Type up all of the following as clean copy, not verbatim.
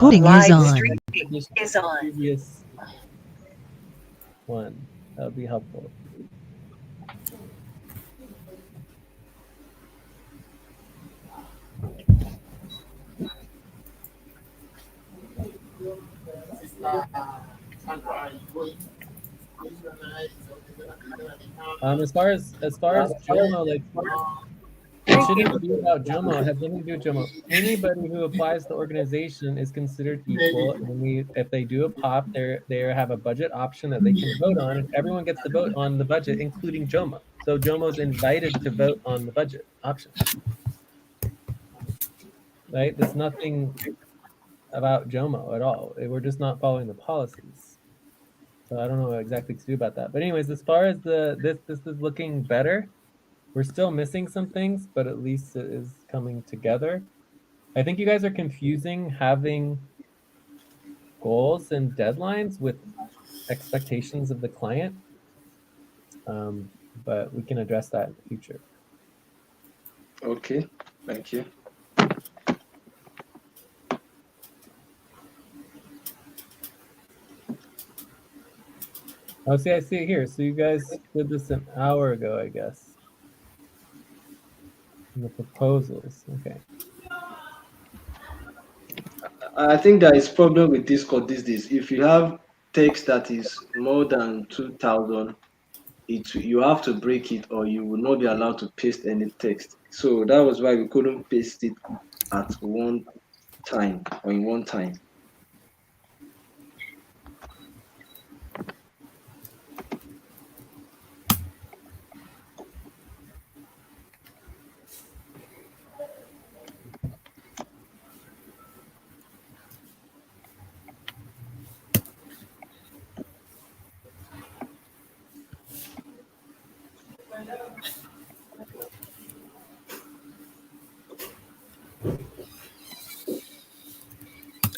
Recording is Live on. stream is on. Previous one. That would be helpful. As far as Jomo, like it shouldn't be about Jomo. It has nothing to do with Jomo. Anybody who applies to the organization is considered equal, and if they do a pop, they have a budget option that they can vote on, and everyone gets to vote on the budget, including Jomo. So Jomo's invited to vote on the budget option, right? There's nothing about Jomo at all. We're just not following the policies. So I don't know exactly what to do about that. But anyways, as far as this is looking better. We're still missing some things, but at least it is coming together. I think you guys are confusing having goals and deadlines with expectations of the client. But we can address that in the future. Okay, thank you. Oh, see, I see it here. So you guys did this an hour ago, I guess. In the proposals, okay. I think there is problem with Discord these days. If you have text that is more than 2,000, you have to break it, or you will not be allowed to paste any text. So that was why we couldn't paste it at one time or in one time.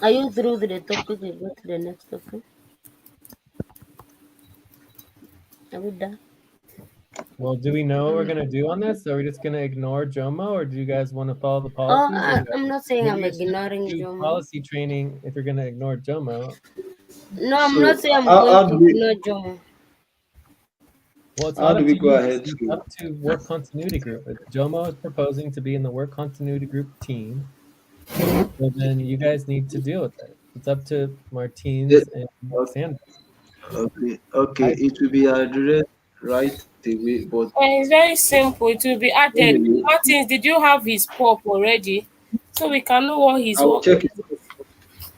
Are you through with the topic? We go to the next topic. Are we done? Well, do we know what we're gonna do on this? Are we just gonna ignore Jomo, or do you guys want to follow the policies? I'm not saying I'm Maybe you should ignoring do Jomo. policy training if you're gonna ignore Jomo. No, I'm So, not saying I'm how going do to we- ignore Jomo. Well, it's How not do up we to go you. ahead It's to- up to work continuity group. Jomo is proposing to be in the work continuity group team. So then you guys need to deal with it. It's up to Martins and Sandra. Okay, it will be addressed right away, but It's very simple. It will be added. Anyway. Martins, did you have his pop already? So we can know what he's I will working. check it.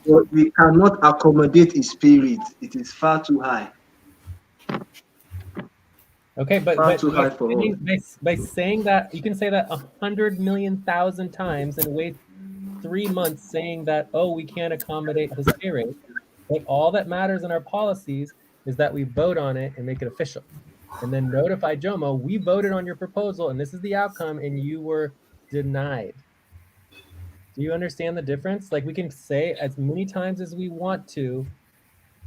But we cannot accommodate his spirit. It is far too high. Okay, but Too high for us. by saying that, you can say that 100,000,000 times and wait 3 months saying that, oh, we can't accommodate his pay rate. But all that matters in our policies is that we vote on it and make it official. And then notify Jomo, we voted on your proposal and this is the outcome and you were denied. Do you understand the difference? Like we can say as many times as we want to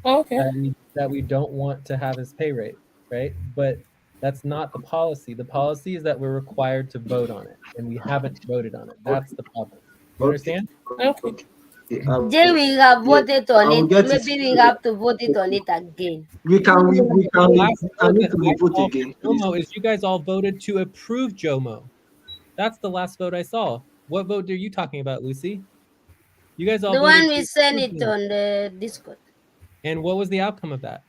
that we don't want to have his pay rate, right? But that's not the policy. The policy is that we're required to vote on it, and we haven't voted on it. That's the problem. You understand? Okay. Then we have voted on I will it. get Maybe it. we have to vote it on it again. We can The last vote need that to I vote saw again, for please. Jomo is you guys all voted to approve Jomo. That's the last vote I saw. What vote are you talking about, Lucy? You guys all The voted one to we sent approve it Jomo. on the Discord. And what was the outcome of that?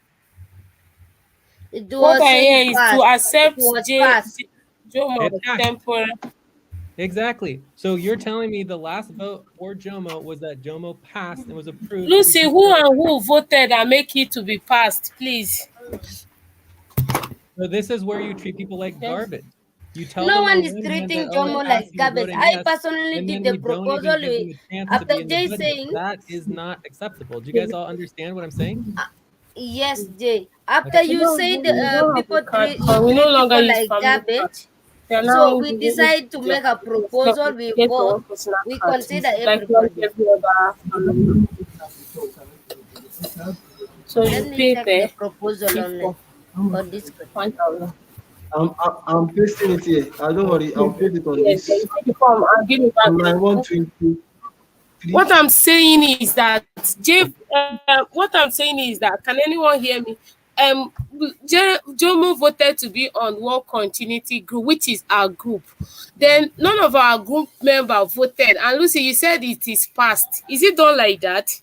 It What was I hear is to passed. accept It was passed. Jomo It passed. temporary. Exactly. So you're telling me the last vote for Jomo was that Jomo passed and was approved. Lucy, who and who voted and make it to be passed, please? So this is where you treat people like garbage. You tell No them one on is one hand treating that, oh, Jomo it like passed and you're garbage. voting I yes, personally and did then the we don't proposal even give them a chance to after be in the Jay budget. saying, That is not acceptable. Do you guys all understand what I'm saying? yes, Jay. After you said people treat we no longer people use like family garbage, They are so now we giving decide to their- make a proposal. We get vote. one personal We card. consider Like everybody. every other family. So Let you me check pay the proposal on Discord. 1,000. I'm pasting it here. Don't worry, I'll paste it on Yes, this. then you take the form and give me back. On my 120. What I'm saying is that what I'm saying is that, can anyone hear me? Um, Jomo voted to be on one continuity group, which is our group. Then none of our group member voted. And Lucy, you said it is passed. Is it done like that?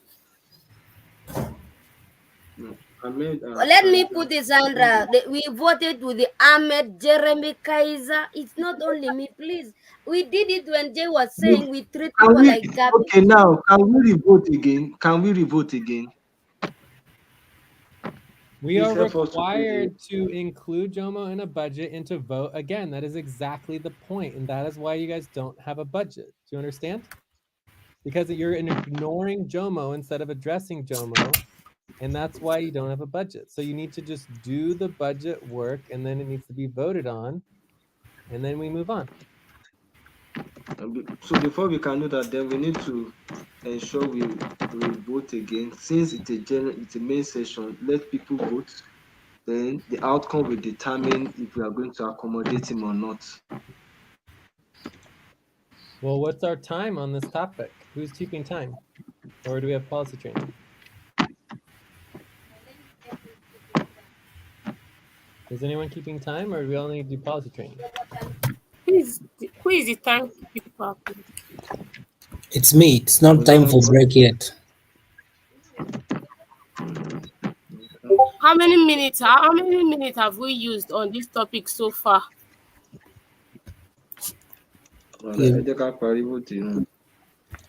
No, Ahmed and Let me Kaizer. put it, Sandra. We voted with the Ahmed, Jeremy, Kaiser. It's not only me, please. We did it when Jay was saying we treat Can people we like garbage. okay now? Can we revote again? Can we revote again? We Please are help us to put the. required to include Jomo in a budget and to vote again. That is exactly the point, and that is why you guys don't have a budget. Do you understand? Because you're ignoring Jomo instead of addressing Jomo, and that's why you don't have a budget. So you need to just do the budget work, and then it needs to be voted on, and then we move on. So before we can do that, then we need to ensure we vote again. Since it's a main session, let people vote. Then the outcome will determine if we are going to accommodate him or not. Well, what's our time on this topic? Who's keeping time? Or do we have policy training? Is anyone keeping time, or do we only do policy training? Who is the timekeeper? It's me. It's not time for break yet. How many minutes have we used on this topic so far? You,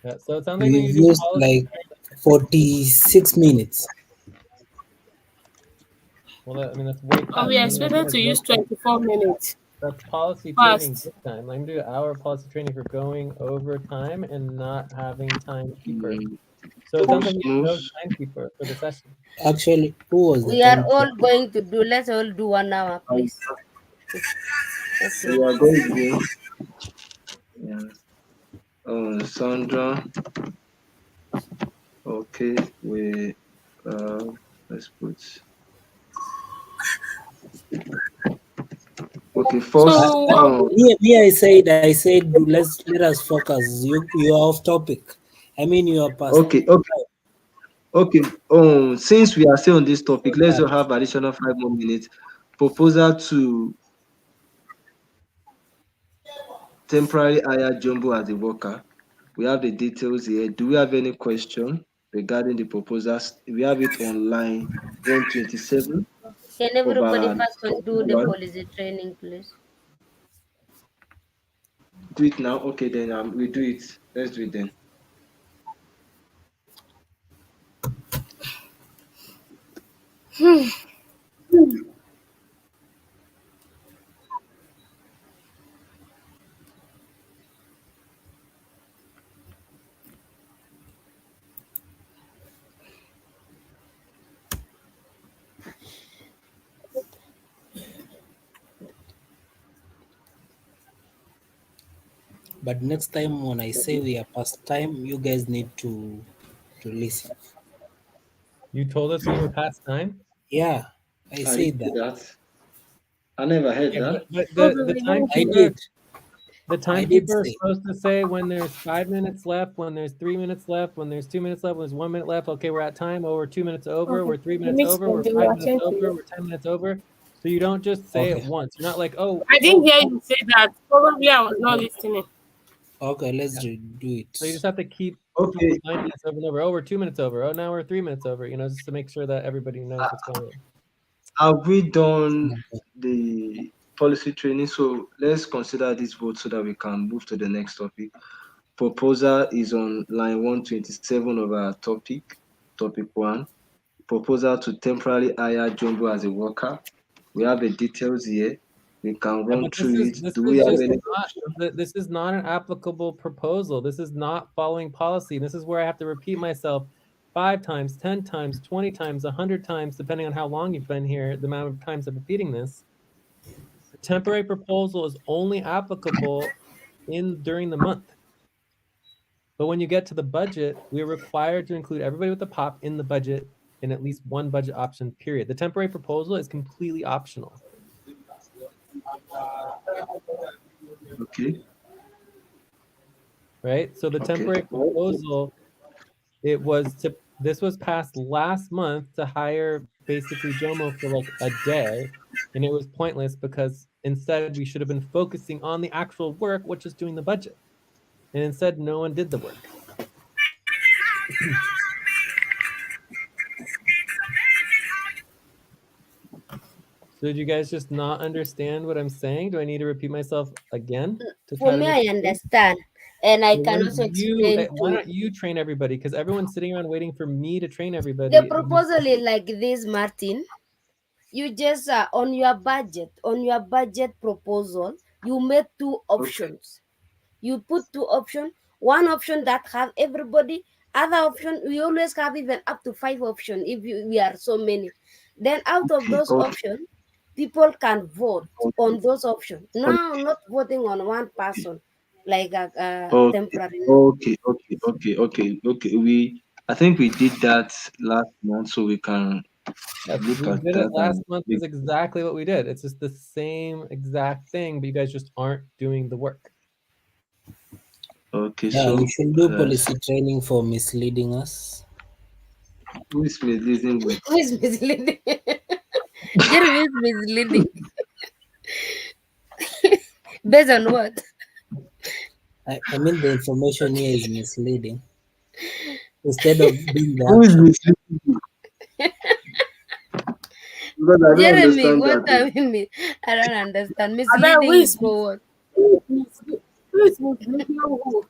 Yeah, so it sounds like we you need to do used policy. like 46 minutes. Well, I mean, that's way past. We are expected to use 24 minutes. That's policy training Fast. this time. I'm doing our policy training for going over time and not having timekeeper. So it sounds like you have no timekeeper for the session. Actually, who was the We are timekeeper? all going to do, let's all do 1 hour, please. We are going to do. Yeah. Sandra. Okay, let's put. Okay, first. So, Me, I said, let us focus. You are off topic. I mean, you are past. Okay. Since we are still on this topic, let's just have additional 5 more minutes. Proposal to temporarily hire Jumbo as a worker. We have the details here. Do we have any question regarding the proposals? We have it on line 127. Can everybody first do the policy training, please? Do it now. Okay, then we do it. Let's do it then. But next time when I say we are past time, you guys need to listen. You told us we were past time? Yeah, I said that. I never heard that. But the timekeeper, I did. The timekeeper is supposed to say when there's 5 minutes left, when there's 3 minutes left, when there's 2 minutes left, when there's 1 minute left. Okay, we're at time. Oh, we're 2 minutes over. Okay. We're 3 minutes over. We're 5 minutes over. We're 10 minutes over. So you don't just say it once. You're not like, oh. I didn't hear you say that. Probably I was not listening. Okay, let's do it. So you just have to keep reminding us over and over. Oh, we're 2 minutes over. Oh, now we're 3 minutes over. You know, just to make sure that everybody knows what's going on. Have we done the policy training? So let's consider this vote so that we can move to the next topic. Proposal is on line 127 of our topic 1. Proposal to temporarily hire Jumbo as a worker. We have the details here. We can run through it. Do we have any? This is not an applicable proposal. This is not following policy. This is where I have to repeat myself 5 times, 10 times, 20 times, 100 times, depending on how long you've been here, the amount of times I'm repeating this. The temporary proposal is only applicable during the month. But when you get to the budget, we're required to include everybody with the POP in the budget in at least one budget option, period. The temporary proposal is completely optional. Okay. Right? So the temporary proposal This was passed last month to hire basically Jomo for like a day, and it was pointless because instead we should have been focusing on the actual work, which is doing the budget. And instead no one did the work. So did you guys just not understand what I'm saying? Do I need to repeat myself again to For try to me, make I it clear? understand, and I Well, can also explain why to don't you train everybody? Because everyone's sitting around waiting for me to train the everybody. proposal is like this, Martin. You just on your budget proposal, you made two Okay. options. You put two options. One option that have everybody. Other option we always have even up to 5 options if we are so many. Then out of Okay. those Okay. options, people can vote Okay. on those options. Now, not voting on one person like a Okay. temporary. No. Okay. Okay. Okay. Okay. Okay. I think we did that last month, so we can Yes, look we at did it that last and month. make. Is exactly what we did. It's just the same exact thing, but you guys just aren't doing the work. Okay. Yeah, we So, should do policy training for misleading us. who is misleading you? Who is misleading? Jeremy is misleading. Based on what? I mean, the information here is misleading instead of doing the Who is action. misleading you? Because I don't Jeremy, understand what that. I mean, I don't understand. I bet Misleading you for what? who is misleading who?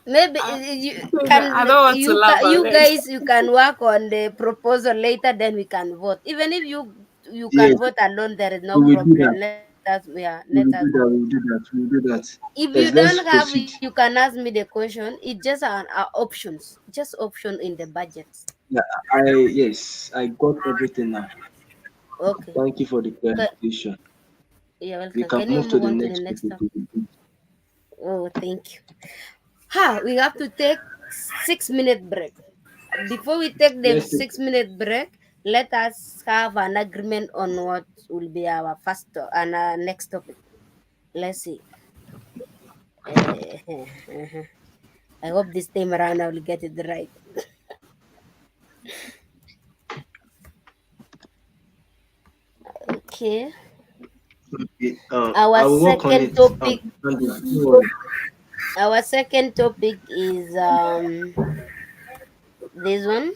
Maybe you I don't want to laugh you already. guys you can work on the proposal later. Then we can vote. Even if you can Yes, vote alone, there is no we will do problem. that. Let us We vote. will do that. We will do that. If you Let's don't have, proceed. you can ask me the question. It's just options, just option in the budgets. Yeah, yes, I got everything now. Okay. Thank you for the Ca- clarification. You're We welcome. can Can you move to move the on to the next next topic. topic? Oh, thank you. Ha! We have to take 6 minute break. Before we take the Let's take 6 minute break, let us have an agreement on what will be our and our next topic. Let's see. I hope this time around I will get it right. Okay. it. Our I will work on second it. topic. Sandra, don't worry. Our second topic is this one.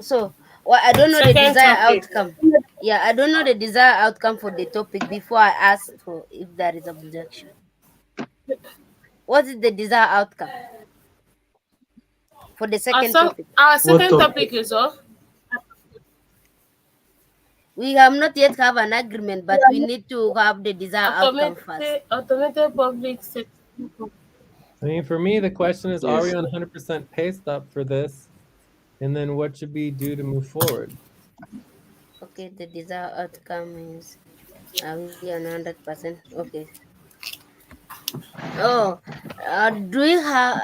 So, well, I don't know the Second desired topic. outcome. Yeah, I don't know the desired outcome for the topic before I ask for if there is objection. What is the desired outcome for the second topic? Our What second topic? topic is what? We have not yet have an agreement, but we need to have the desired outcome first. Automated public sector. I mean, for me, the question is, are we Yes. on 100% pay stop for this? And then what should we do to move forward? Okay, the desired outcome is are we on 100%? Okay. Oh, do we have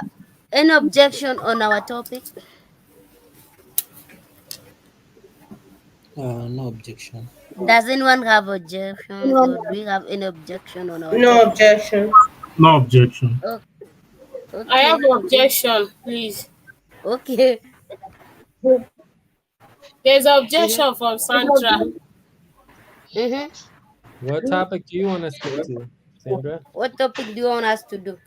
any objection on our topic? No objection. Does anyone have objection, or do we have any objection on our No topic? objection. No objection. Oh, I have okay, objection, please. okay. There's Mm-hmm. objection from Sandra. Mm-hmm. What topic do you want to skip to, Sandra? What topic do you want us to do?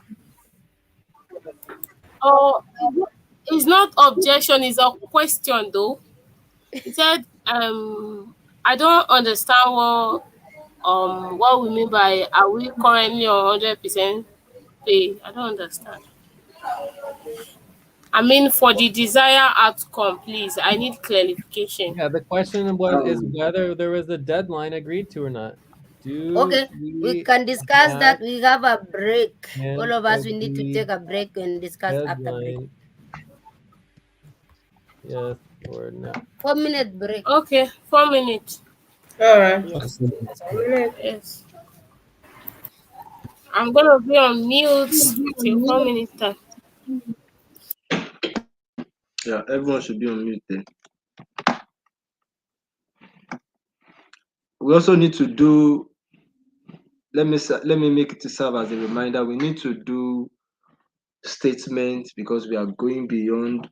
Oh, it's not objection, it's a question though. He said, I don't understand what we mean by are we currently on 100% pay? I don't understand. I mean for the desired outcome, please. I need clarification. Yeah, the question is Um, whether there was a deadline agreed to or not. Do Okay, we we can discuss have that. We have a break. All an of us, we need to take agreed a break and discuss after break. deadline? Yes or no? 4 minute break. Okay, 4 minutes. All right. Yes. Yes. I'm gonna be on mute till 4 minutes time. yeah, everyone should be on mute then. We also need to do let me make it to serve as a reminder. We need to do statements because we are going beyond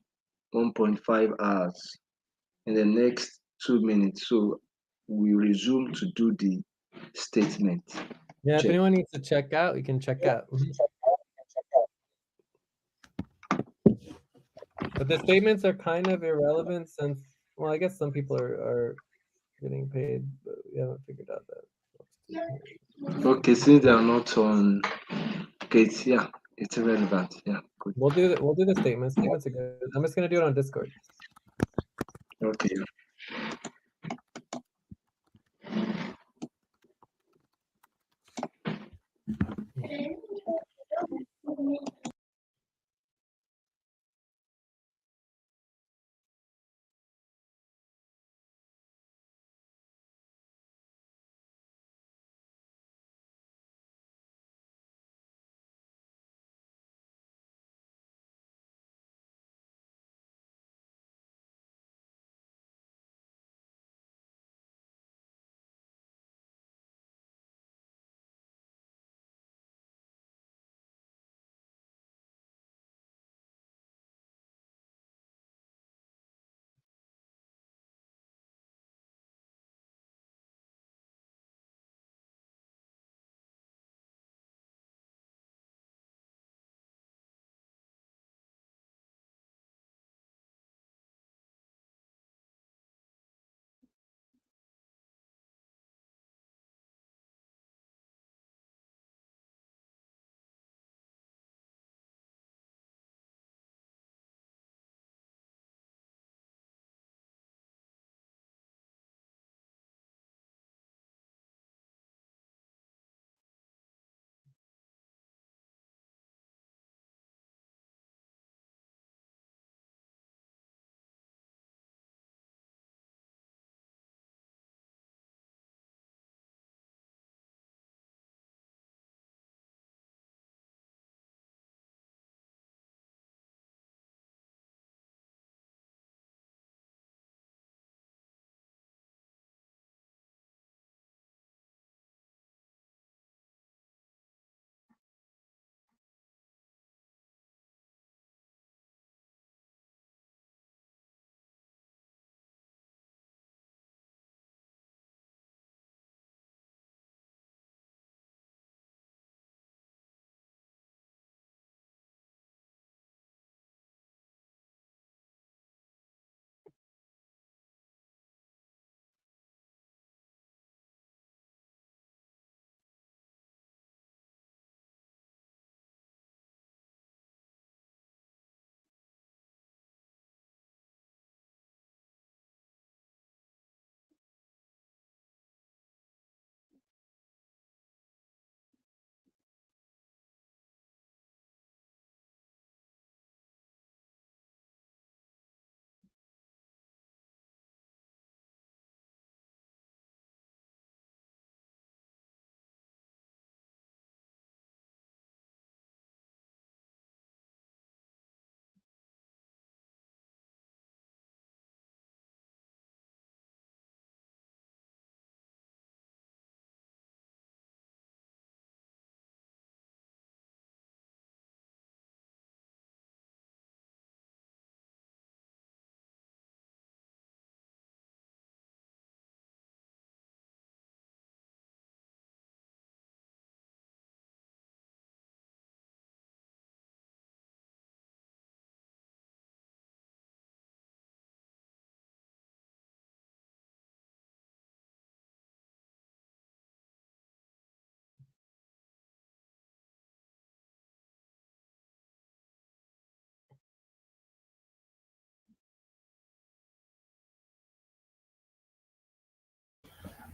1.5 hours in the next 2 minutes. So we resume to do the statement. Yeah, if Check. anyone needs to check out, you can check out. But the statements are kind of irrelevant since, well, I guess some people are getting paid, but we haven't figured out that. Okay, since they are not on, okay, it's irrelevant. Yeah, good. We'll do the statements. Statements are good. I'm just gonna do it on Discord. Okay.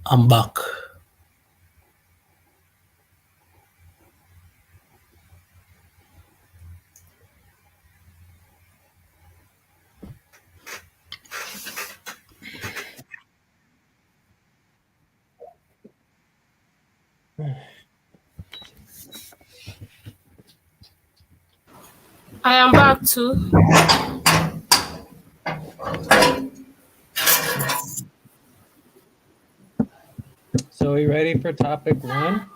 I'm back. I am back too. So are you ready for topic 1?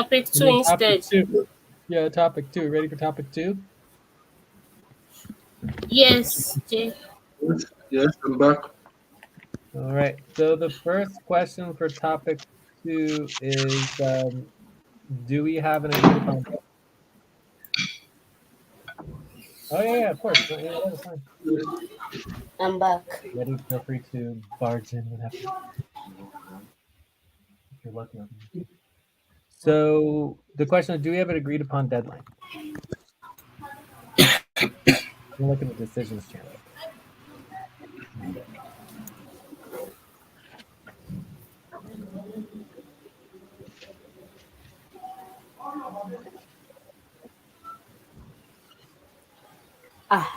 topic 2 And then topic instead. 2. Yeah, topic 2. Ready for topic 2? Yes, Jay. Yes, I'm back. All right. So the first question for topic 2 is, do we have an agreed upon? Oh yeah, of course. Yeah, that's fine. I'm back. Ready? Feel free to barge in whenever. If you're lucky. So the question is, do we have an agreed upon deadline? We'll look at the decisions channel.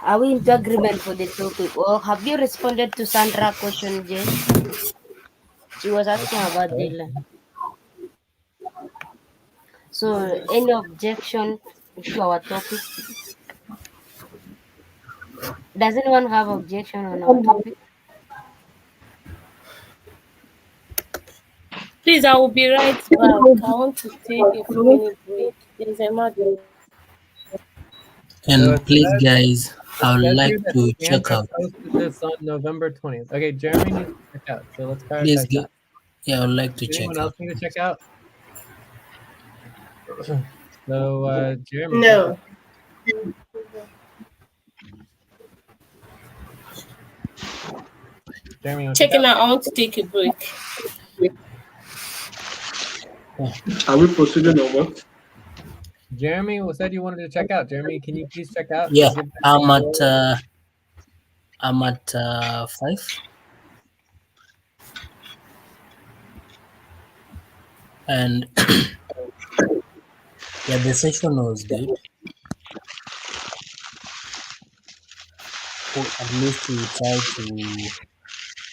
Are we into agreement for the topic? Or have you responded to Sandra's question, Jay? She was asking about deadline. So, any objection to our topic? Does anyone have objection on our topic? Please, I will be right back. I want to take a few minute break. There's an emergency. So And please, guys, it I would says like here that to check Sandra out. posted this on November 20th. Okay, Jeremy needs to check out. So let's Please, prioritize that. yeah, I would like to Does check anyone out. else need to check out? So Jeremy. No. Jeremy, Checking out. I want to take a break. Are we proceeding or what? Jeremy said you wanted to check out. Jeremy, can you please check out? Yeah, Give I'm at 5, and yeah, the session was good. At least we tried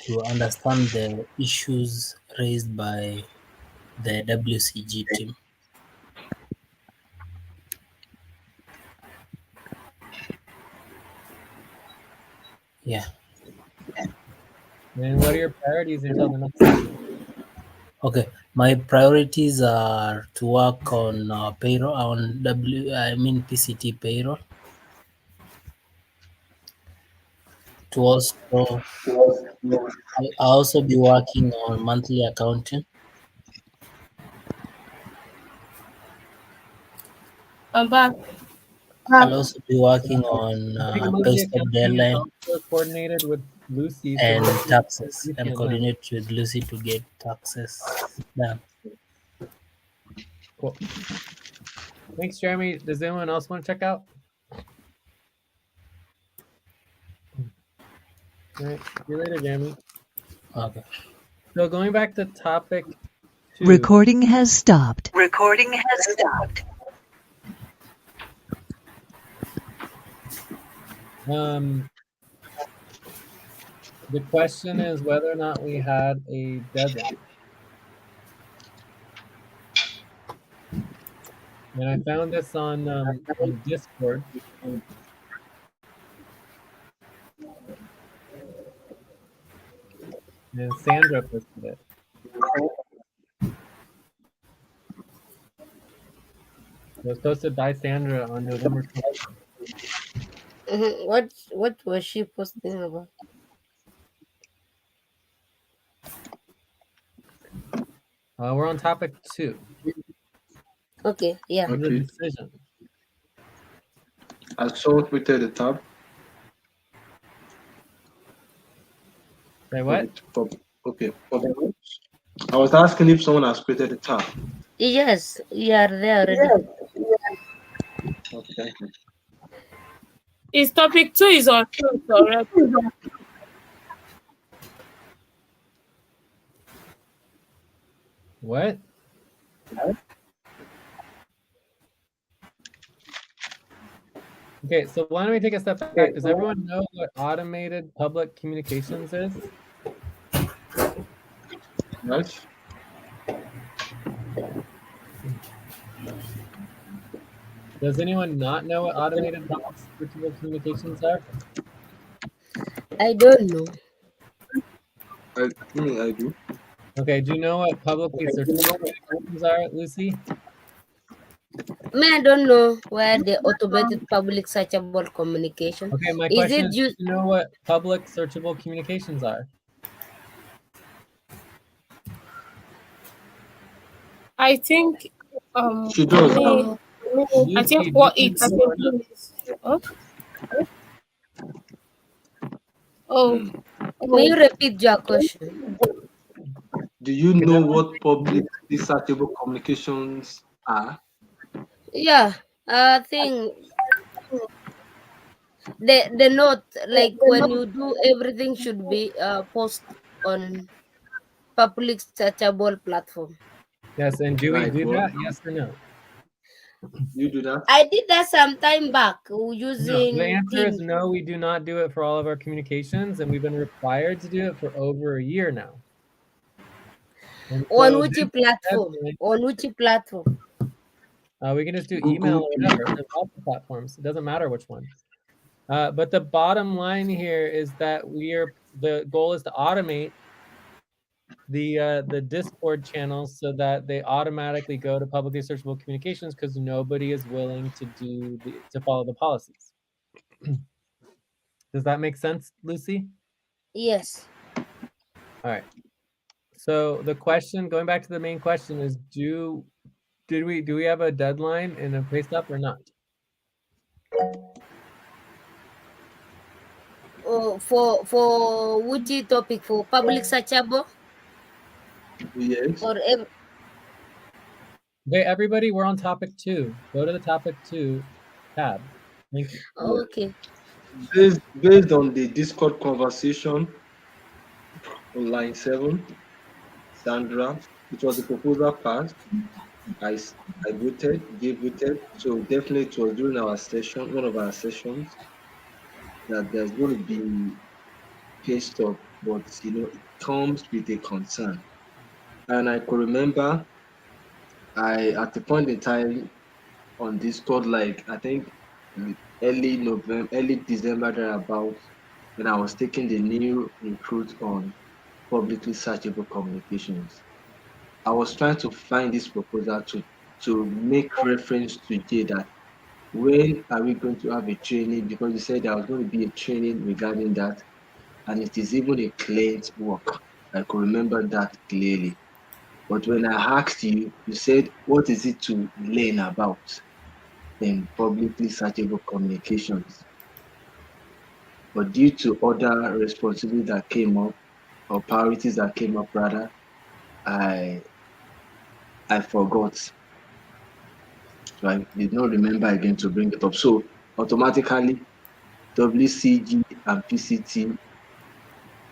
to understand the issues raised by the WCG team. Yeah. And what are your priorities until the next session? Okay. My priorities are to work on payroll, on PCT payroll. To also, I'll also be working on monthly accounting. I'm back. I'll also be working on Doing pay monthly stub accounting is deadline also coordinated with Lucy. So and Lucy taxes, and can coordinate with Lucy to get taxes done. Cool. Thanks, Jeremy. Does anyone else want to check out? All right. See you later, Jeremy. Okay. So going back to topic 2. Recording has stopped. The question is whether or not we had a deadline. And I found this on Discord. And Sandra posted it. It was posted by Sandra on November 20th. What was she posting about? We're on topic 2. Okay, yeah. The Okay. decision. Has someone created the tab? Say what? Okay. I was asking if someone has created the tab. Yes, you are there already. Okay. Is topic 2 is on truth already? What? Okay, so why don't we take a step back? Does everyone know what automated public communications is? Right. Does anyone not know what automated public communications are? I don't know. I do. Okay, do you know what publicly certified communications are, Lucy? Me, I don't know where the automated public searchable communication. Okay, my Is question it is, do just you know what public searchable communications are? I think She for does now. me, I Lucy, think do what you it know or not? is. Oh, oh, Mm. may you repeat your question? Do you Okay, know never mind. what public searchable communications are? Yeah, I think the note, like when you do everything should be post on public searchable platform. Yes, and do we Like do what? that? Yes or no? You do that? I did that some time back No. The using answer is Teams. no, we do not do it for all of our communications, and we've been required to do it for over a year now. And On so which this platform? deadline, On which platform? we can just do email Google or Meet. whatever. There's lots of platforms. It doesn't matter which one. But the bottom line here is that the goal is to automate the Discord channels so that they automatically go to publicly searchable communications because nobody is willing to follow the policies. Does that make sense, Lucy? Yes. All right. So the question, going back to the main question, is do we have a deadline in a pay stub or not? For which topic? For public searchable Yes. or Okay, everybody, we're on topic 2. Go to the topic 2 tab. Thank you. Yeah. okay. Based on the Discord conversation on line 7, Sandra, it was a proposal passed. I voted, Jay voted. So definitely it was during our session, one of our sessions, that there's going to be pay stop, but it comes with a concern. And I could remember I at the point in time on Discord, like I think early November, early December thereabout, when I was taking the new recruit on publicly searchable communications. I was trying to find this proposal to make reference to Jay that when are we going to have a training? Because you said there was going to be a training regarding that, and it is even a client work. I could remember that clearly. But when I asked you, you said, what is it to learn about in publicly searchable communications? But due to other responsibilities that came up, or priorities that came up rather, I I forgot. So I did not remember again to bring it up. So automatically WCG and PCT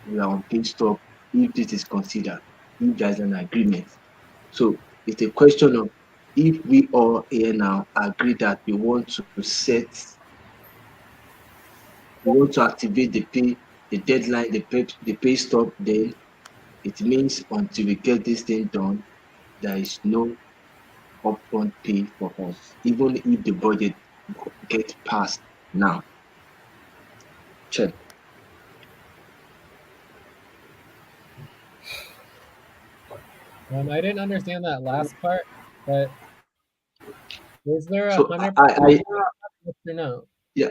we are on page stop if this is considered, if there's an agreement. So it's a question of if we all here now agree that we want to activate the deadline, the pay stop, then it means until we get this thing done, there is no upfront pay for us, even if the budget gets passed now. Check. I didn't understand that last part, but is there So 100% yes or no? yeah,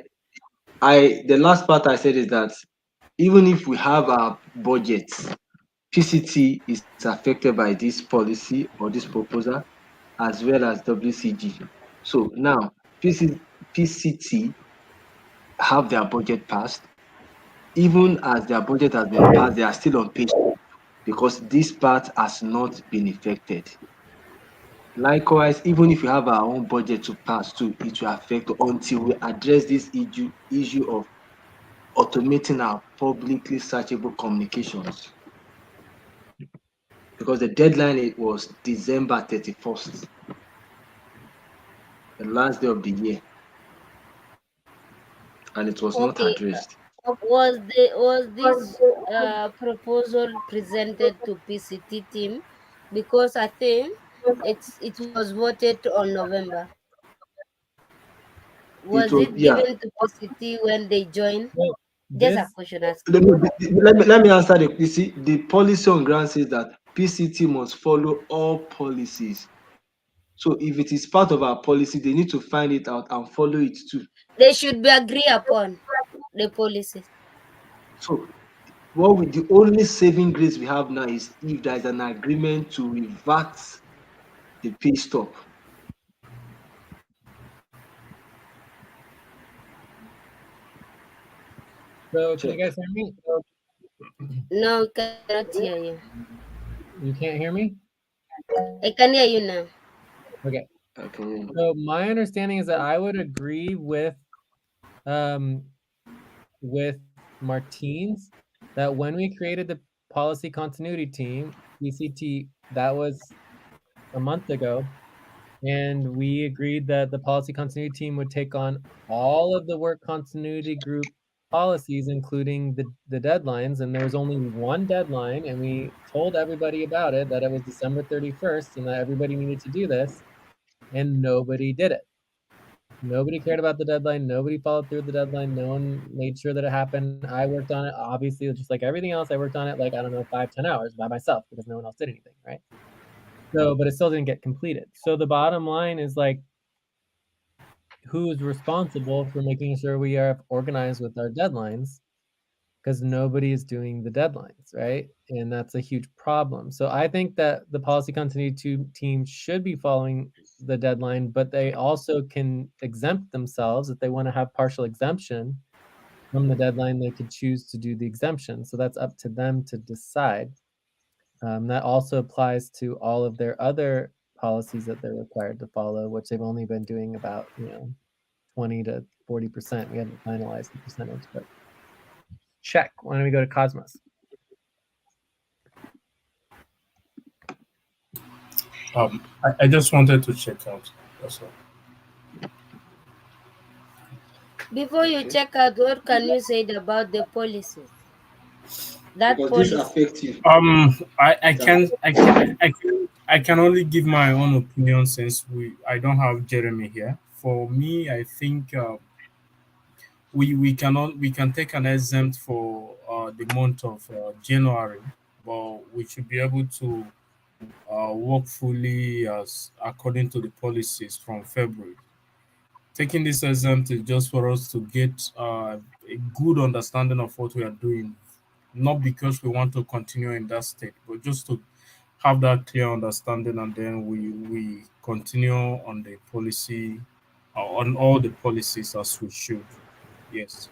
the last part I said is that even if we have our budgets, PCT is affected by this policy or this proposal as well as WCG. So now PCT have their budget passed. Even as their budget has been passed, they are still on page because this part has not been affected. Likewise, even if we have our own budget to pass too, it will affect until we address this issue of automating our publicly searchable communications. Because the deadline it was December 31st, the last day of the year, and it was not Okay. addressed. Was this proposal presented to PCT team? Because I think it was voted on November. It Was was, it yeah. given to PCT when they joined? Well, Just a this question asking. Let me answer you see, the policy on ground says that PCT must follow all policies So if it is part of our policy, they need to find it out and follow it too. They should be agreed upon the policies. So the only saving grace we have now is if there is an agreement to revert the pay stop. So can you Check. guys hear me? No, we cannot hear you. You can't hear me? I can hear you now. Okay. Okay. So my understanding is that I would agree um with Martine's that when we created the policy continuity team, PCT, that was a month ago, and we agreed that the policy continuity team would take on all of the work continuity group policies, including the deadlines. And there was only one deadline, and we told everybody about it, that it was December 31st and that everybody needed to do this, and nobody did it. Nobody cared about the deadline. Nobody followed through with the deadline. No one made sure that it happened. I worked on it, obviously, just like everything else. I worked on it like, I don't know, 5-10 hours by myself because no one else did anything, right? So, but it still didn't get completed. So the bottom line is like, who's responsible for making sure we are organized with our deadlines? Because nobody is doing the deadlines, right? And that's a huge problem. So I think that the policy continuity team should be following the deadline, but they also can exempt themselves if they want to have partial exemption from the deadline. They could choose to do the exemption. So that's up to them to decide. That also applies to all of their other policies that they're required to follow, which they've only been doing about 20 to 40%. We haven't finalized the percentage, but check. Why don't we go to Cosmos? I just wanted to check out. That's all. Before you Okay. check out, what can you say about the policies? That Because this policy. affects you. I can only give my own opinion since I don't have Jeremy here. For me, I think we can take an exempt for the month of January, but we should be able to work fully as according to the policies from February. Taking this exempt is just for us to get a good understanding of what we are doing, not because we want to continue in that state, but just to have that clear understanding, and then we continue on the policy, on all the policies as we should. Yes,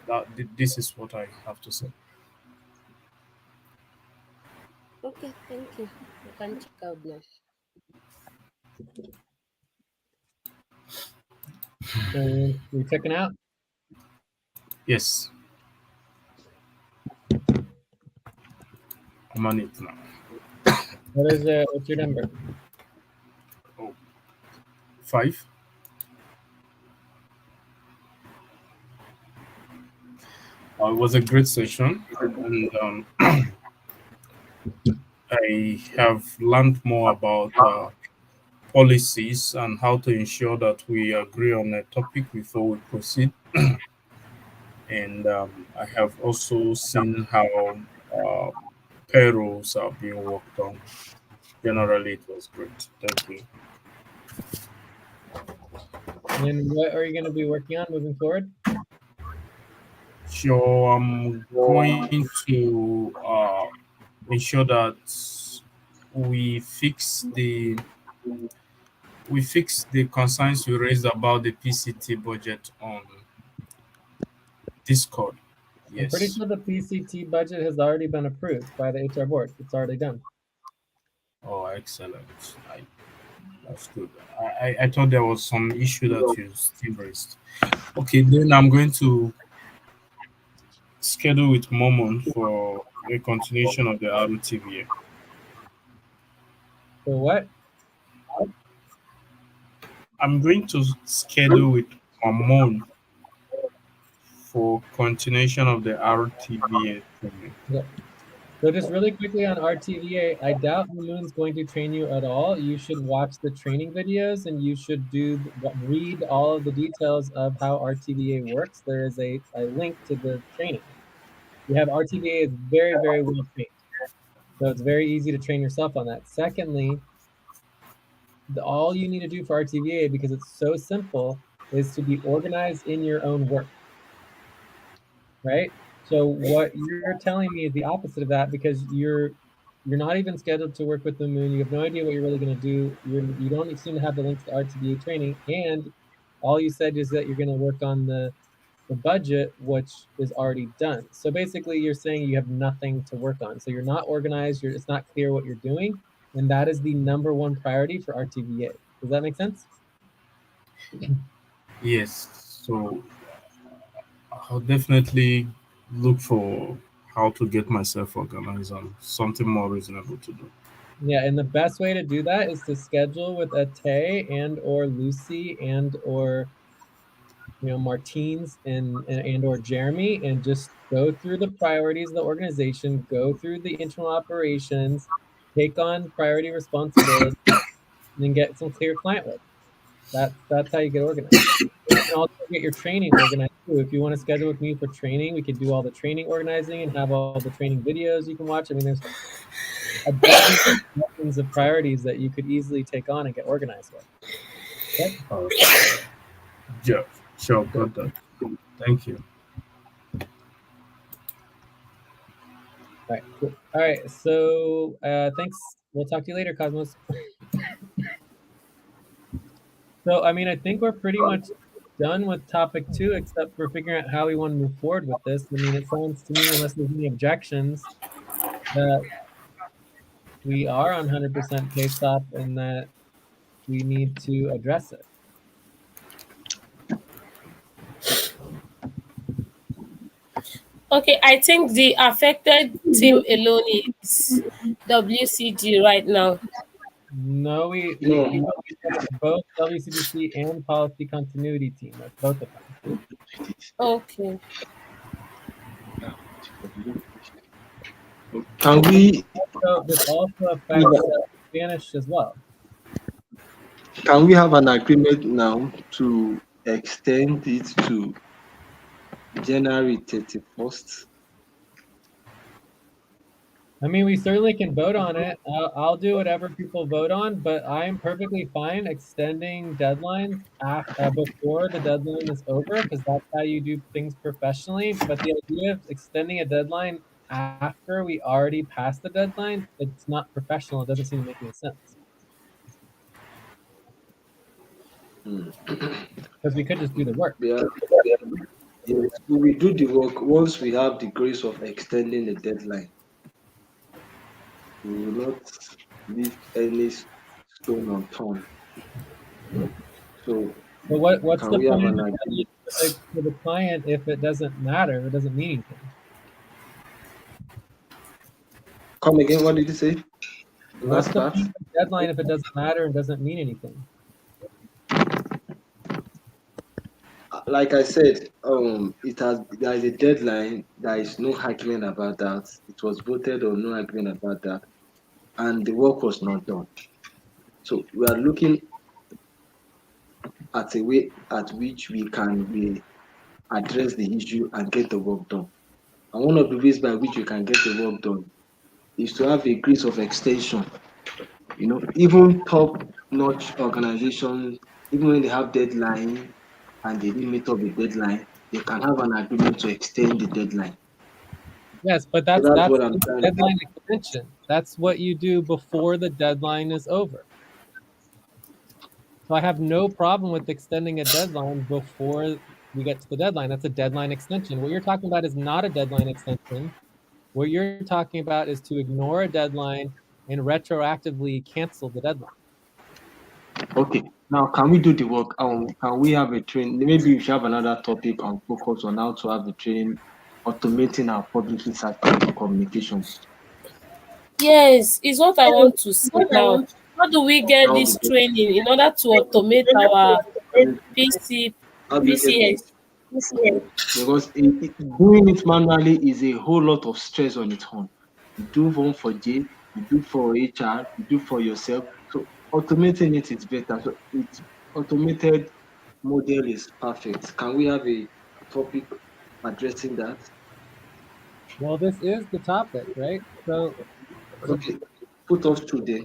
this is what I have to say. Okay, thank you. You can check out now. So we're checking out. Yes, I'm on it now. What's your number? Oh, 5. It was a great session, and I have learned more about policies and how to ensure that we agree on a topic before we proceed. And I have also seen how uh, payrolls are being worked on. Generally, it was great. Thank you. And what are you going to be working on moving forward? So I'm going to ensure that we fix the concerns you raised about the PCT budget on Discord. I'm pretty Yes. sure the PCT budget has already been approved by the HR board. It's already done. Oh, excellent. That's good. I thought there was some issue that you still raised. Okay, then I'm going to schedule with Momon for a continuation of the ROTVA. For what? I'm going to schedule with Momon for continuation of the RTVA training. Yeah. So just really quickly on RTVA, I doubt Moon's going to train you at all. You should watch the training videos and you should read all of the details of how RTVA works. There is a link to the training. You have RTVA is very, very well trained. So it's very easy to train yourself on that. Secondly, all you need to do for RTVA, because it's so simple, is to be organized in your own work, right? So what you're telling me is the opposite of that, because you're not even scheduled to work with the moon. You have no idea what you're really going to do. You don't seem to have the links to RTVA training, and all you said is that you're going to work on the budget, which is already done. So basically, you're saying you have nothing to work on. So you're not organized. It's not clear what you're doing, and that is the number one priority for RTVA. Does that make sense? Yes. So I'll definitely look for how to get myself organized and something more reasonable to do. Yeah, and the best way to do that is to schedule with a Tay and or Lucy and or Martines and or Jeremy, and just go through the priorities of the organization, go through the internal operations, take on priority responsibility, and then get some clear client work. That's how you get organized. You can also get your training organized too. If you want to schedule with me for training, we could do all the training organizing and have all the training videos you can watch. I mean, there's a dozens of priorities that you could easily take on and get organized with. Okay? Uh, yeah, sure, got that. Thank you. All right, cool. All right, so thanks. We'll talk to you later, Cosmos. So, I mean, I think we're pretty much done with topic 2, except for figuring out how we want to move forward with this. I mean, it sounds to me, unless there's any objections, that we are on 100% pay stop and that we need to address it. Okay, I think the affected team alone is WCG right now. No, we No, said it's both WCDC and policy continuity team. That's both of them. Okay. can we So this also affects Spanish as well. have an agreement now to extend it to January 31st? I mean, we certainly can vote on it. I'll do whatever people vote on, but I'm perfectly fine extending deadlines before the deadline is over, because that's how you do things professionally. But the idea of extending a deadline after we already passed the deadline, it's not professional. It doesn't seem to make any sense. Because we could just do the work. Yeah. Yes, we will do the work once we have the grace of extending the deadline. We will not leave any stone unturned. So, But what's can the we have point of an the agreement? deadline for the client if it doesn't matter? It doesn't mean anything. Come again, what did you say? The What's last the part? point of the deadline if it doesn't matter and doesn't mean anything? Like I said, there is a deadline. There is no argument about that. It was voted or no agreement about that, and the work was not done. So we are looking at a way at which we address the issue and get the work done. And one of the ways by which we can get the work done is to have a grace of extension. Even top-notch organizations, even when they have deadline and they didn't meet up the deadline, they can have an agreement to extend the deadline. Yes, but So that's that's that's what I'm the trying to. deadline extension. That's what you do before the deadline is over. So I have no problem with extending a deadline before we get to the deadline. That's a deadline extension. What you're talking about is not a deadline extension. What you're talking about is to ignore a deadline and retroactively cancel the deadline. Okay, now can we do the work? Can we have a train? Maybe we should have another topic and focus on how to have the train automating our publicly certified communications. Yes, is what I want to say now. How do we get How do this training in order to automate our PC how do you get it? PCS? Because doing it manually is a whole lot of stress on its own. You do one for J, you do for HR, you do for yourself. So automating it is better. So it's automated model is perfect. Can we have a topic addressing that? Well, this is the topic, right? So Okay, put us through there.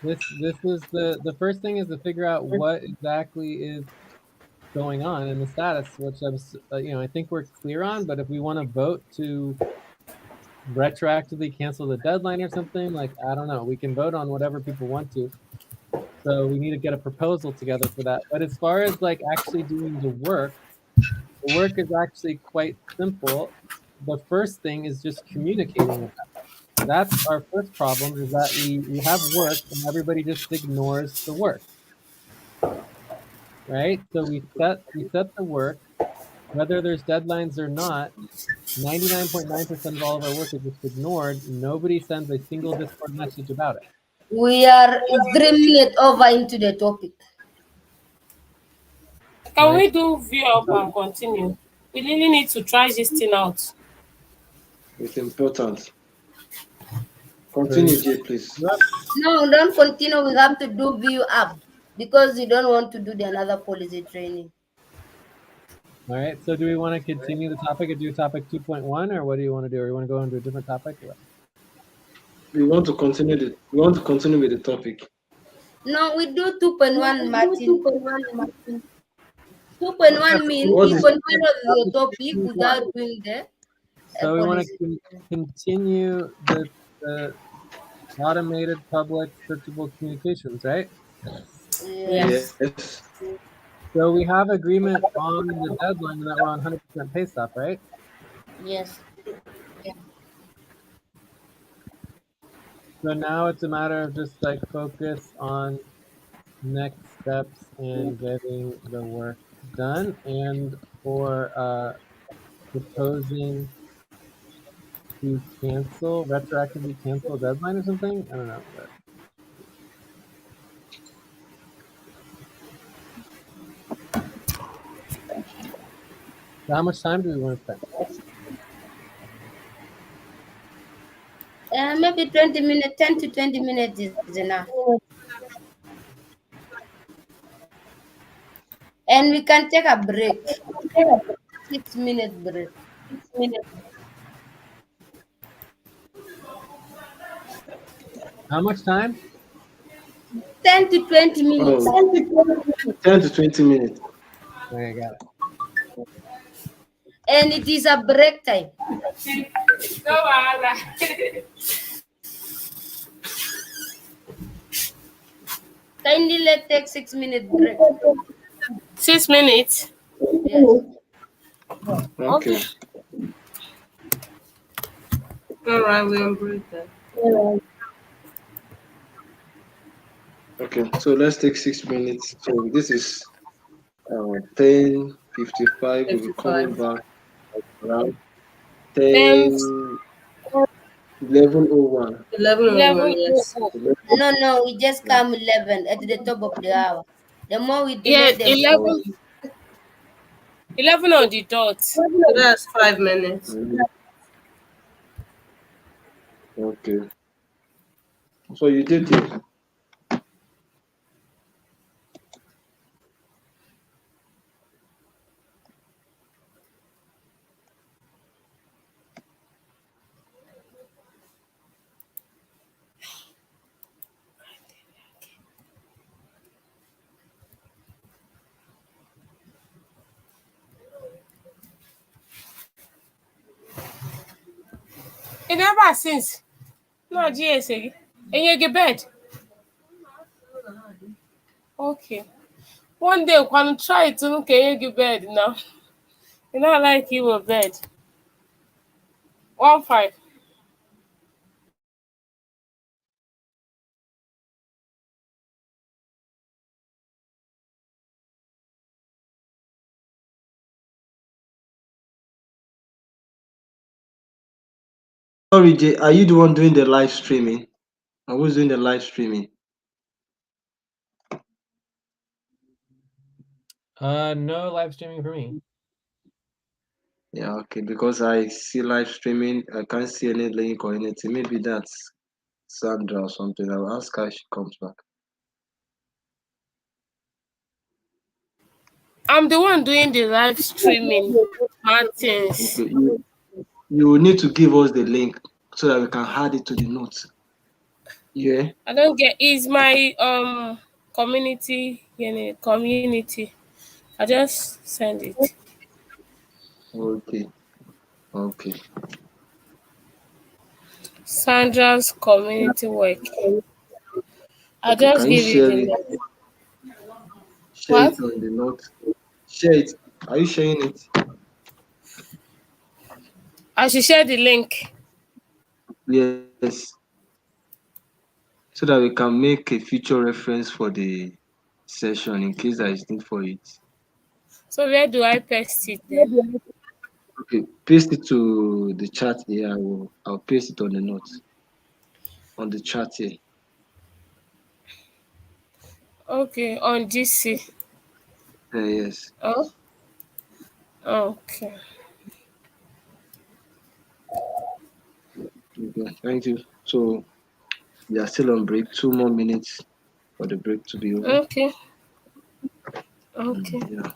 This is the first thing is to figure out what exactly is going on in the status, which I think we're clear on. But if we want to vote to retroactively cancel the deadline or something, like I don't know, we can vote on whatever people want to. So we need to get a proposal together for that. But as far as like actually doing the work is actually quite simple. The first thing is just communicating about it. That's our first problem, is that we have work and everybody just ignores the work, right? So we set the work, whether there's deadlines or not. 99.9% of all of our work is just ignored. Nobody sends a single Discord message about it. We are 3 minutes over into the topic. Can Right? we do view up and continue? We really need to try this thing out. It's important. So Continue, Jay, please. No, don't continue. We have to do view up because you don't want to do the another policy training. All right. So do we want to continue the topic and do topic 2.1, or what do you want to do? Or you want to go into a different topic? Or what? We want to continue with the topic. No, we do 2.1, Martin. 2.1 means What you is continue the topic without doing the So we want policy. to continue the automated public searchable communications, right? Yes. yes? So we have agreement on the deadline that we're on 100% pay stop, right? Yes. So now it's a matter of just like focus on next steps and getting the work done, and for proposing to retroactively cancel a deadline or something. I don't know. But so how much time do we want to spend? Maybe 20 minutes, 10 to 20 minutes is enough. And we can take a break. 6 minute break. How much time? 10 to 20 minutes. Oh, 10 to 20 minutes. Okay, got it. And it is a break time. No, Kindly let's take 6 minute break. 6 minutes. Yes. Okay. All right, we'll break that. Okay, so let's take 6 minutes. So this is 10:55. We'll be coming back around 10, 11:01. 11, yes. No, we just come 11 at the top of the hour. The more we Yeah, delay, the 11 on the dot. So that's 5 minutes. Okay. So you did it. It never since. No, GSA. And you get bed. Okay. One day, when try to look at your bed now. You not like you a bed. 1-5. Sorry, Jay, are you the one doing the live streaming? Or who's doing the live streaming? No live streaming for me. Yeah, okay, because I see live streaming, I can't see any link or anything. Maybe that's Sandra or something. I'll ask her if she comes back. I'm the one doing the live streaming. Martins. Okay, you will need to give us the link so that we can add it to the notes. Yeah. I don't get. Is my community unit community? I just send it. Okay. Okay. Sandra's community work. I Okay. just Can you give you share the it? link. Share it What? on the note. Share it. Are you sharing it? I should share the link. Yes. So that we can make a future reference for the session in case there is need for it. So where do I paste it then? Okay. Paste it to the chat here. I'll paste it on the notes on the chat here. Okay, on GC. Yes. Oh, okay. Okay. Thank you. So we are still on break. 2 more minutes for the break to be over. Okay. Okay. Yeah.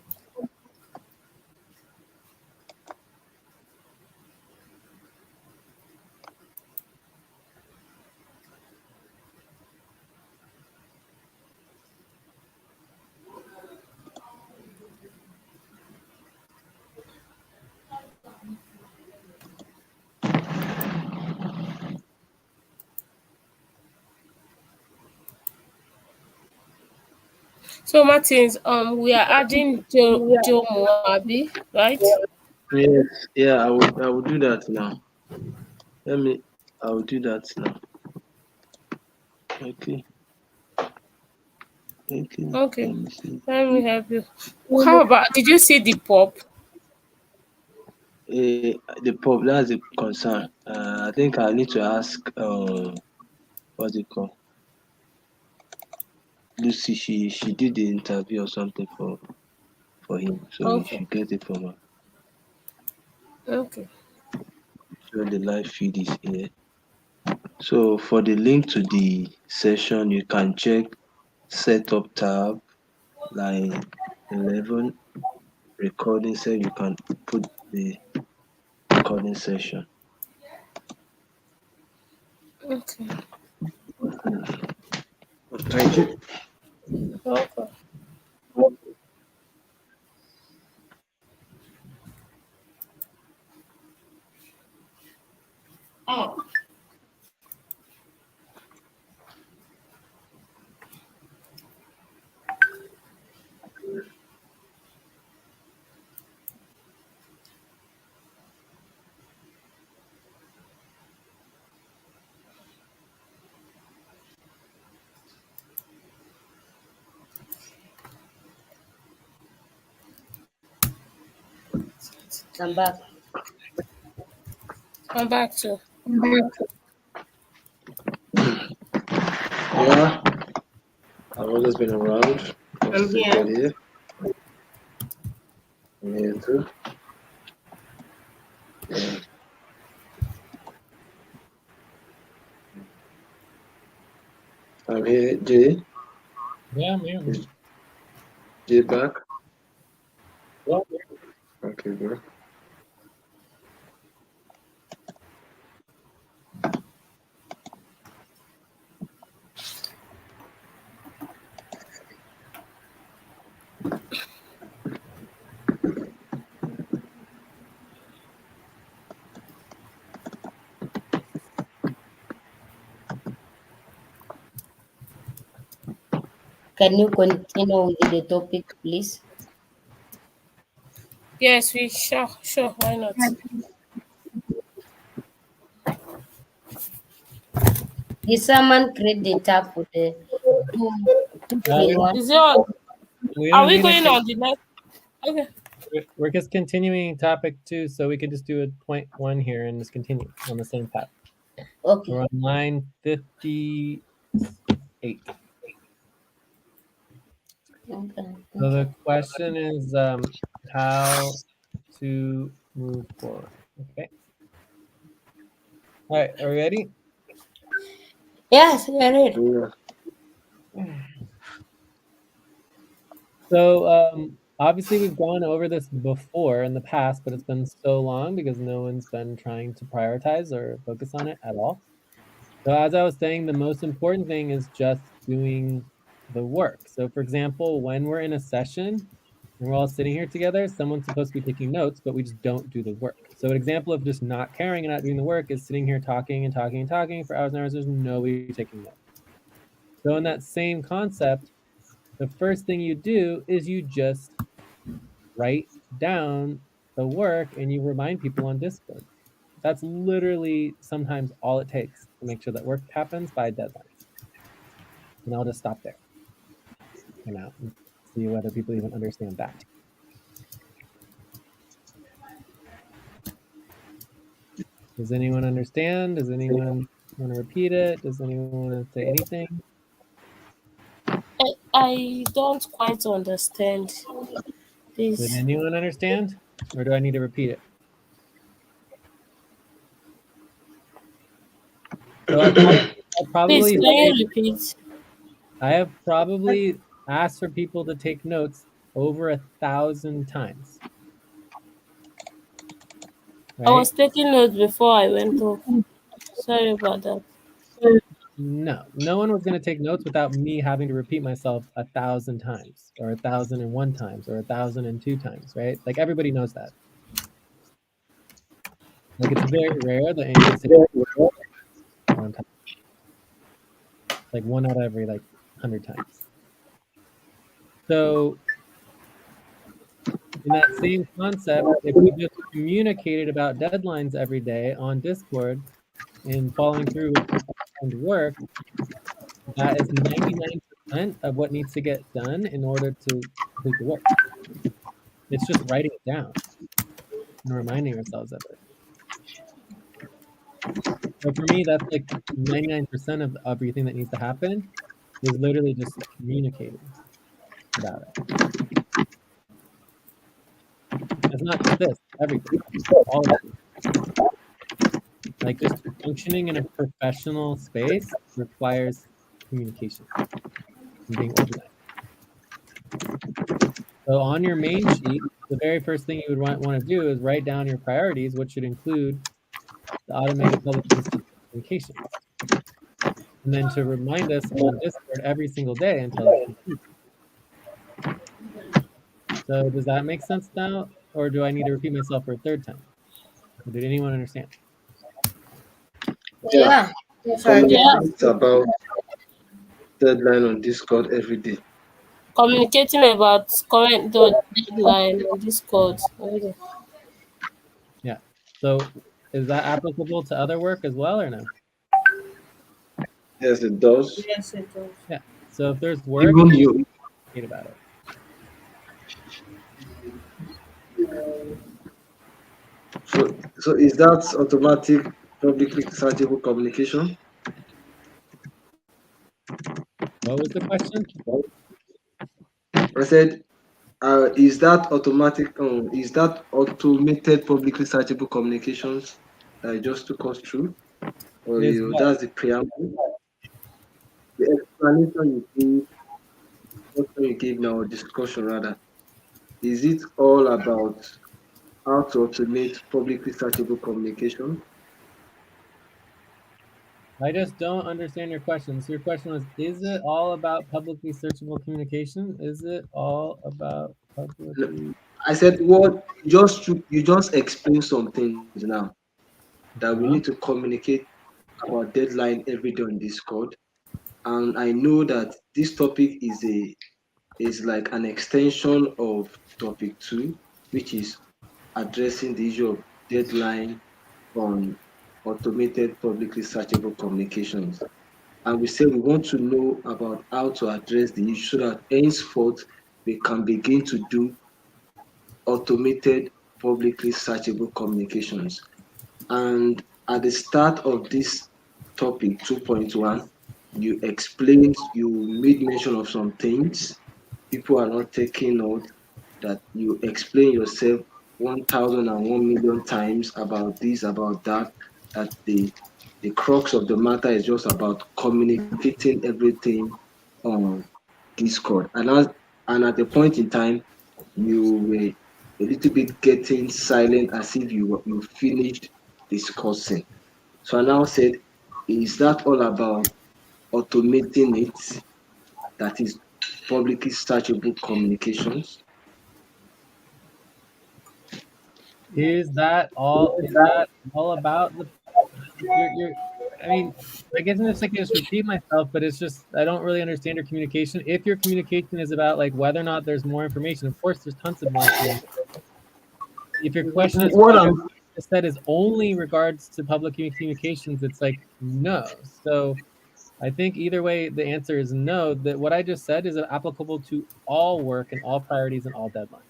So Martins, we are adding Joe Moabi, right? Yes. Yeah. I will do that now. Let me. I will do that now. Okay. Okay. Okay. Let me see. Let me help you. How about did you see the pop? The pub, that's the concern. I think I need to ask what's it called? Lucy, she did the interview or something for him, so you Okay. should get it from her. Okay. So the live feed is here. So for the link to the session, you can check setup tab, line 11, recording. So you can put the recording session. Okay. Thank you. Okay. I'm back. I'm back to. Yeah, I've always been around. I'm I'm still here. here. I'm here too. I'm here, Jay. Yeah, man. Is Jay back? Okay, bro. Can you continue with the topic, please? Yes, we sure, why not? Did someone create the tab for the two in one? Is it on? We Are don't we need going it. on the next? Okay. We're just continuing topic 2, so we can just do a point 1 here and just continue on the same tab. Okay. We're on line 58. Okay. So Thank you. the question is how to move forward. Okay. All right. Are we ready? Yes, we are ready. Yeah. So obviously we've gone over this before in the past, but it's been so long because no one's been trying to prioritize or focus on it at all. So as I was saying, the most important thing is just doing the work. So for example, when we're in a session and we're all sitting here together, someone's supposed to be taking notes, but we just don't do the work. So an example of just not caring and not doing the work is sitting here talking and talking and talking for hours and hours. There's nobody taking notes. So in that same concept, the first thing you do is you just write down the work and you remind people on Discord. That's literally sometimes all it takes to make sure that work happens by deadlines. And I'll just stop there for now and see whether people even understand that. Does anyone understand? Does anyone want to repeat it? Does anyone want to say anything? I don't quite understand Did this. anyone understand? Or do I need to repeat it? So Please, can you repeat? I have probably asked for people to take notes over 1,000 times. I Right? was taking notes before I went off. Sorry about that. No one was going to take notes without me having to repeat myself 1,000 times or 1,001 times or 1,002 times, right? Like everybody knows that. Like it's very rare that anyone sits on time. Like one out of every like 100 times. So in that same concept, if we just communicated about deadlines every day on Discord and following through with the work, that is 99% of what needs to get done in order to complete the work. It's just writing it down and reminding ourselves of it. So for me, that's like 99% of everything that needs to happen is literally just communicating about it. It's not just this, everything, all of it. Like just functioning in a professional space requires communication and being organized. So on your main sheet, the very first thing you would want to do is write down your priorities, which should include the automated public communications. And then to remind us on Discord every single day until it's complete. So does that make sense now? Or do I need to repeat myself for a third time? Or did anyone understand? Yeah, Sorry. communicate about deadline on Discord every day. Communicating about current deadline on Discord. Okay. Yeah. So is that applicable to other work as well or no? Yes, it does. Yes, it does. Yeah. So if there's work, Even you. communicate about it. So is that automatic publicly searchable communication? What was the question? I said, is that automatic? Is that automated publicly searchable communications that I just took us through, or Is what? that's the preamble, the explanation you gave now, discussion rather. Is it all about how to automate publicly searchable communication? I just don't understand your question. So your question was, is it all about publicly searchable communication? Is it all about publicly? I said, what you just explained some things now that we need to communicate about deadline every day on Discord, and I know that this topic is like an extension of topic 2, which is addressing the issue of deadline on automated publicly searchable communications. And we say we want to know about how to address the issue so that henceforth we can begin to do automated publicly searchable communications. And at the start of this topic 2.1, you made mention of some things. People are not taking note that you explain yourself 1,001 million times about this, about that, that the crux of the matter is just about communicating everything on Discord. And at a point in time, you were a little bit getting silent as if you finished discussing. So I now said, is that all about automating it? That is publicly searchable communications. Is that all about the you're I mean, I guess I'm just like just repeat myself, but it's just I don't really understand your communication. If your communication is about like whether or not there's more information, of course there's tons of more information. If your question is What whether I'm what I just said is only regards to public communications, it's like no. So I think either way the answer is no. That what I just said is applicable to all work and all priorities and all deadlines.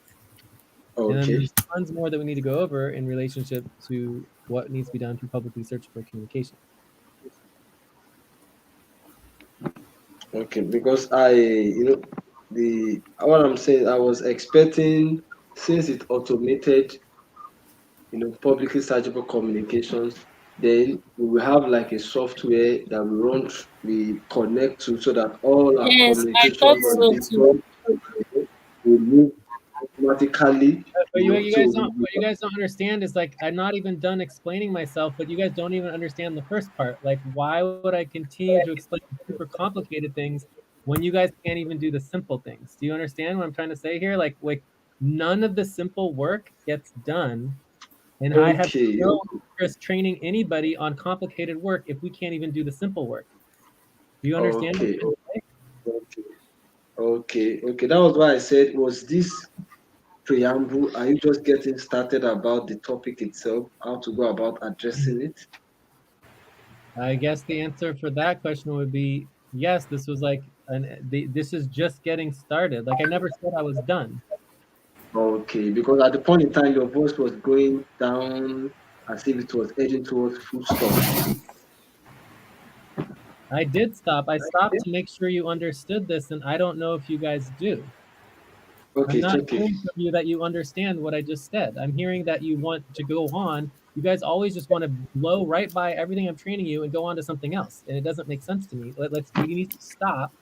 And then okay. there's tons more that we need to go over in relationship to what needs to be done through publicly searchable communication. Okay, because the what I'm saying, I was expecting, since it automated, publicly searchable communications, then we will have like a software that we connect to, so that all our Yes, I thought communications on so this too. phone will move automatically, But you so guys don't what you guys don't understand is like I'm not even done explaining myself, but you guys don't even understand the first part. Like why would I continue to explain super complicated things when you guys can't even do the simple things? Do you understand what I'm trying to say here? Like none of the simple work gets done, and I have okay, no interest training anybody on complicated work if we can't even do the simple work. Do you understand what I'm okay, trying to say? okay, okay. That was why I said, was this preamble? Are you just getting started about the topic itself, how to go about addressing it? I guess the answer for that question would be yes. This was like this is just getting started. Like I never said I was done. Okay, because at the point in time, your voice was going down as if it was heading towards full stop. I did stop. I stopped to make sure you understood this, and I don't know if you guys do. I'm Okay, it's not okay. hearing from you that you understand what I just said. I'm hearing that you want to go on. You guys always just want to blow right by everything I'm training you and go on to something else, and it doesn't make sense to me. We need to stop.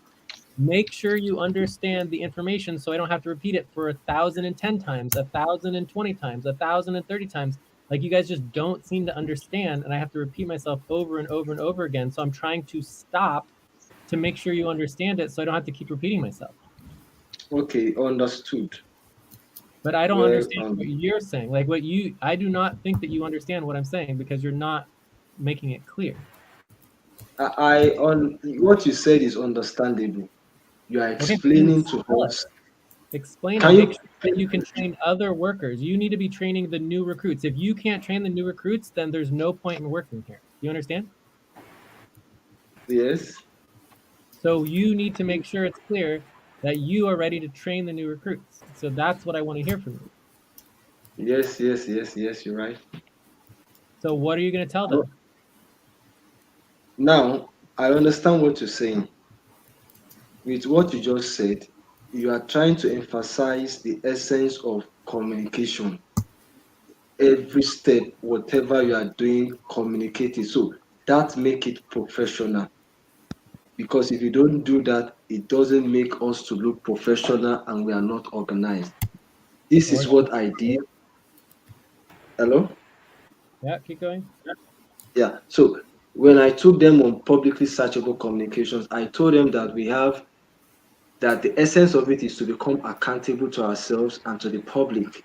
Make sure you understand the information so I don't have to repeat it for 1,010 times, 1,020 times, 1,030 times. Like you guys just don't seem to understand, and I have to repeat myself over and over and over again. So I'm trying to stop to make sure you understand it so I don't have to keep repeating myself. Okay, understood. But I don't Well, understand what you're saying. Like I do not think that you understand what I'm saying because you're not making it clear. I on what you said is understandable. You are Okay, then explaining to spell it. us. Explain it. Can Make you? sure that you can train other workers. You need to be training the new recruits. If you can't train the new recruits, then there's no point in working here. You understand? Yes, So you need to make sure it's clear that you are ready to train the new recruits. So that's what I want to hear from you. yes. You're right. So what are you going to tell Well, them? now I understand what you're saying. With what you just said, you are trying to emphasize the essence of communication. Every step, whatever you are doing, communicate it. So that make it professional. Because if you don't do that, it doesn't make us to look professional and we are not organized. This is what I did. Hello? Yeah, keep going. Yeah. So when I took them on publicly searchable communications, I told them that that the essence of it is to become accountable to ourselves and to the public,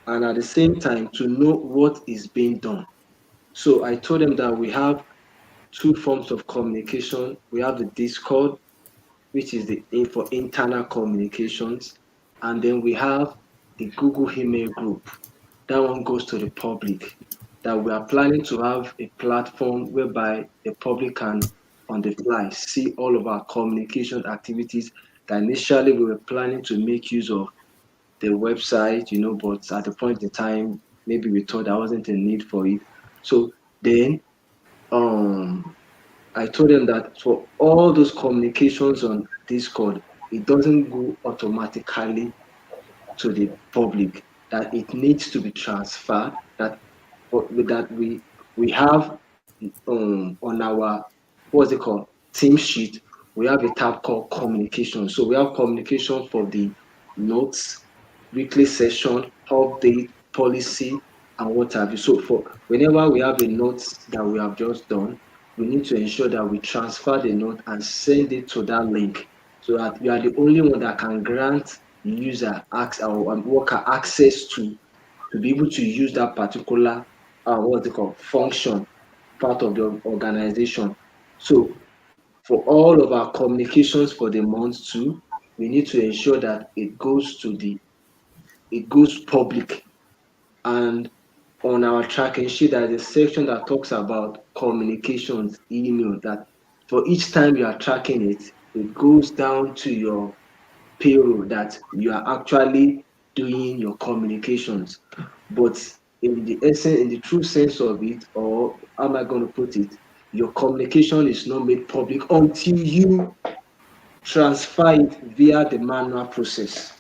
and at the same time to know what is being done. So I told them that we have two forms of communication. We have the Discord, which is for internal communications, and then we have the Google email group. That one goes to the public. That we are planning to have a platform whereby the public can, on the fly, see all of our communication activities. That initially we were planning to make use of the website, but at the point in time, maybe we thought there wasn't a need for it. So then, um, I told them that for all those communications on Discord, it doesn't go automatically to the public, that it needs to be transferred, that we have on our, what's it called, team sheet, we have a tab called communication. So we have communication for the notes, weekly session, update, policy, and what have you. So for whenever we have a note that we have just done, we need to ensure that we transfer the note and send it to that link so that you are the only one that can grant user access or worker access to be able to use that particular what's it called function part of the organization. So for all of our communications for the month too, we need to ensure that it goes public. And on our tracking sheet, there is a section that talks about communications email that for each time you are tracking it, it goes down to your payroll that you are actually doing your communications. But in the essence, in the true sense of it, or how am I going to put it, your communication is not made public until you transfer it via the manual process,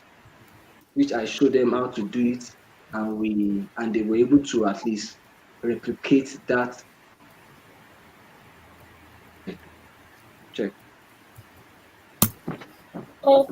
which I showed them how to do it, and they were able to at least replicate that check. Oh,